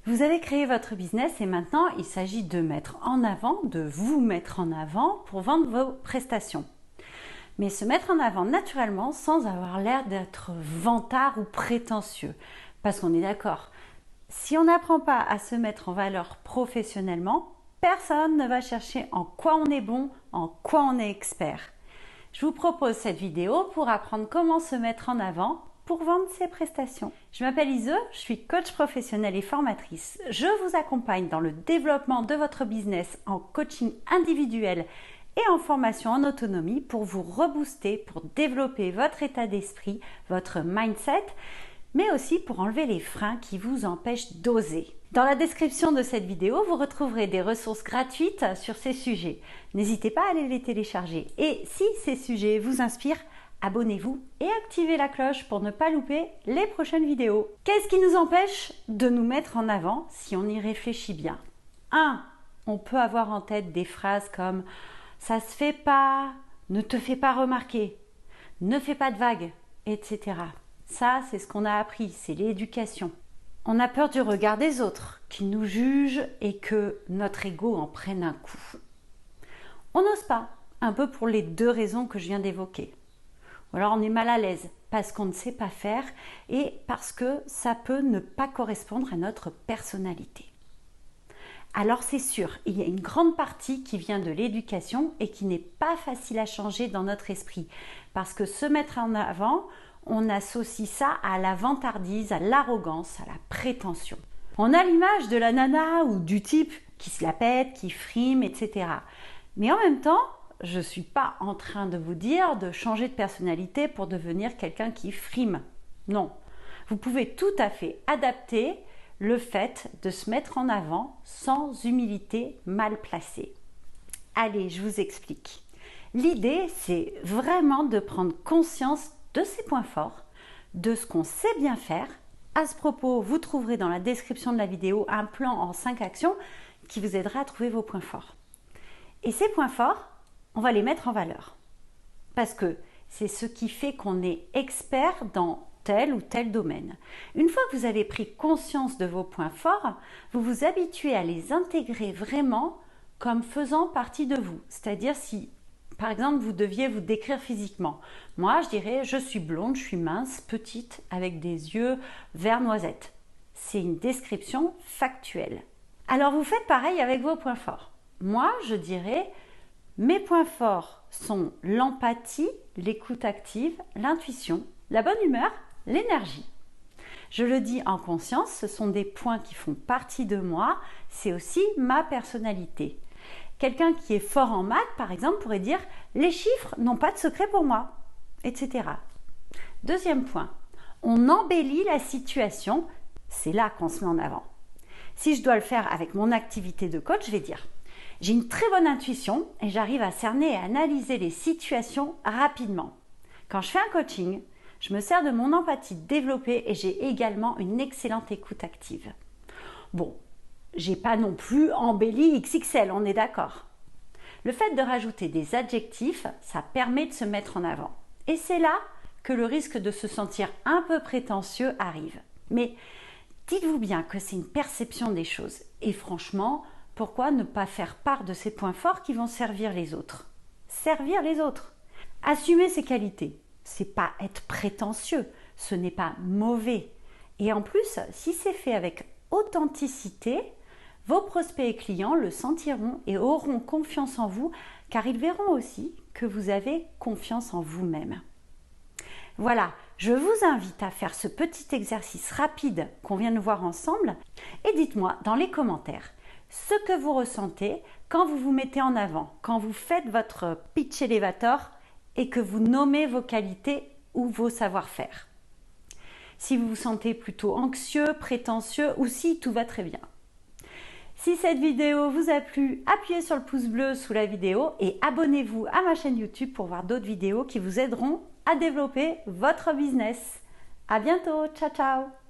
Vous avez créé votre business et maintenant il s'agit de mettre en avant, de vous mettre en avant pour vendre vos prestations. Mais se mettre en avant naturellement sans avoir l'air d'être vantard ou prétentieux. Parce qu'on est d'accord, si on n'apprend pas à se mettre en valeur professionnellement, personne ne va chercher en quoi on est bon, en quoi on est expert. Je vous propose cette vidéo pour apprendre comment se mettre en avant pour vendre ses prestations. Je m'appelle Ise, je suis coach professionnelle et formatrice. Je vous accompagne dans le développement de votre business en coaching individuel et en formation en autonomie pour vous rebooster, pour développer votre état d'esprit, votre mindset, mais aussi pour enlever les freins qui vous empêchent d'oser. Dans la description de cette vidéo, vous retrouverez des ressources gratuites sur ces sujets. N'hésitez pas à aller les télécharger. Et si ces sujets vous inspirent, abonnez-vous et activez la cloche pour ne pas louper les prochaines vidéos. Qu'est-ce qui nous empêche de nous mettre en avant si on y réfléchit bien? 1. On peut avoir en tête des phrases comme « ça se fait pas »,« ne te fais pas remarquer »,« ne fais pas de vagues », etc. Ça, c'est ce qu'on a appris, c'est l'éducation. On a peur du regard des autres, qui nous jugent et que notre ego en prenne un coup. On n'ose pas, un peu pour les deux raisons que je viens d'évoquer. Ou alors on est mal à l'aise parce qu'on ne sait pas faire et parce que ça peut ne pas correspondre à notre personnalité. Alors c'est sûr, il y a une grande partie qui vient de l'éducation et qui n'est pas facile à changer dans notre esprit. Parce que se mettre en avant, on associe ça à la vantardise, à l'arrogance, à la prétention. On a l'image de la nana ou du type qui se la pète, qui frime, etc. Mais en même temps, je ne suis pas en train de vous dire de changer de personnalité pour devenir quelqu'un qui frime. Non, vous pouvez tout à fait adapter le fait de se mettre en avant sans humilité mal placée. Allez, je vous explique. L'idée, c'est vraiment de prendre conscience de ses points forts, de ce qu'on sait bien faire. À ce propos, vous trouverez dans la description de la vidéo un plan en 5 actions qui vous aidera à trouver vos points forts. Et ces points forts, on va les mettre en valeur. Parce que c'est ce qui fait qu'on est expert dans tel ou tel domaine. Une fois que vous avez pris conscience de vos points forts, vous vous habituez à les intégrer vraiment comme faisant partie de vous. C'est-à-dire si, par exemple, vous deviez vous décrire physiquement. Moi, je dirais, je suis blonde, je suis mince, petite, avec des yeux vert noisette. C'est une description factuelle. Alors, vous faites pareil avec vos points forts. Moi, je dirais, mes points forts sont l'empathie, l'écoute active, l'intuition, la bonne humeur, l'énergie. Je le dis en conscience, ce sont des points qui font partie de moi, c'est aussi ma personnalité. Quelqu'un qui est fort en maths, par exemple, pourrait dire « les chiffres n'ont pas de secret pour moi », etc. Deuxième point, on embellit la situation, c'est là qu'on se met en avant. Si je dois le faire avec mon activité de coach, je vais dire « j'ai une très bonne intuition et j'arrive à cerner et à analyser les situations rapidement. Quand je fais un coaching, je me sers de mon empathie développée et j'ai également une excellente écoute active. » Bon, j'ai pas non plus embelli XXL, on est d'accord. Le fait de rajouter des adjectifs, ça permet de se mettre en avant. Et c'est là que le risque de se sentir un peu prétentieux arrive. Mais dites-vous bien que c'est une perception des choses. Et franchement, pourquoi ne pas faire part de ces points forts qui vont servir les autres? Servir les autres. Assumer ses qualités. C'est pas être prétentieux, ce n'est pas mauvais. Et en plus, si c'est fait avec authenticité, vos prospects et clients le sentiront et auront confiance en vous car ils verront aussi que vous avez confiance en vous-même. Voilà, je vous invite à faire ce petit exercice rapide qu'on vient de voir ensemble et dites-moi dans les commentaires ce que vous ressentez quand vous vous mettez en avant, quand vous faites votre pitch elevator et que vous nommez vos qualités ou vos savoir-faire. Si vous vous sentez plutôt anxieux, prétentieux ou si tout va très bien. Si cette vidéo vous a plu, appuyez sur le pouce bleu sous la vidéo et abonnez-vous à ma chaîne YouTube pour voir d'autres vidéos qui vous aideront à développer votre business. À bientôt, ciao ciao!